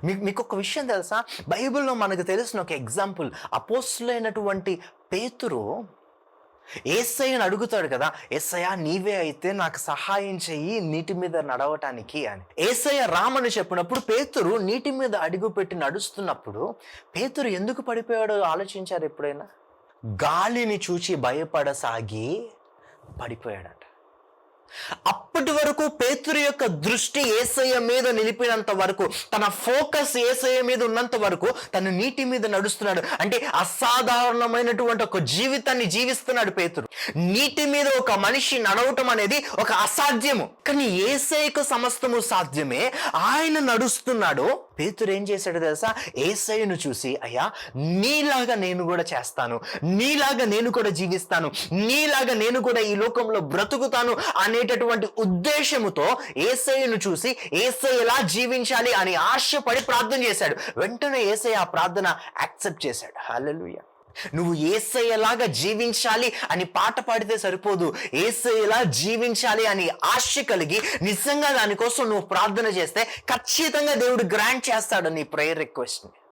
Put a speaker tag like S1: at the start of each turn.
S1: మీకు ఒక విషయం తెలుసా? బైబిల్‌లో మనకు తెలిసిన ఒక ఎగ్జాంపుల్, అపోస్తలుడైనటువంటి పేతురు యేసయ్యని అడుగుతాడు కదా, యేసయ్య నీవే అయితే నాకు సహాయం చెయ్యి నీటి మీద నడవటానికి అని. యేసయ్య రామని చెప్పినప్పుడు పేతురు నీటి మీద అడుగుపెట్టి నడుస్తున్నప్పుడు పేతురు ఎందుకు పడిపోయాడో ఆలోచించారా ఎప్పుడైనా? గాలిని చూచి భయపడసాగి పడిపోయాడట. అప్పటి వరకు పేతురు యొక్క దృష్టి యేసయ్య మీద నిలిపినంత వరకు, తన ఫోకస్ యేసయ్య మీద ఉన్నంత వరకు తను నీటి మీద నడుస్తున్నాడు. అంటే అసాధారణమైనటువంటి ఒక జీవితాన్ని జీవిస్తున్నాడు పేతురు. నీటి మీద ఒక మనిషి నడవటం అనేది ఒక అసాధ్యము, కానీ యేసయ్యకు సమస్తము సాధ్యమే. ఆయన నడుస్తున్నాడు. పేతురు ఏం చేశాడు తెలుసా? యేసయ్యను చూసి, అయ్యా నీలాగా నేను కూడా చేస్తాను, నీలాగా నేను కూడా జీవిస్తాను, నీలాగా నేను కూడా ఈ లోకంలో బ్రతుకుతాను అనేటటువంటి ఉద్దేశముతో యేసయ్యను చూసి యేసయ్యలా జీవించాలి అని ఆశపడి ప్రార్థన చేశాడు. వెంటనే యేసయ్య ఆ ప్రార్థన యాక్సెప్ట్ చేశాడు. హల్లెలూయా. నువ్వు యేసయ్యలాగా జీవించాలి అని పాట పాడితే సరిపోదు. యేసయ్యలా జీవించాలి అని ఆశ కలిగి నిజంగా దానికోసం నువ్వు ప్రార్థన చేస్తే ఖచ్చితంగా దేవుడు గ్రాంట్ చేస్తాడు నీ ప్రేయర్ రిక్వెస్ట్ని.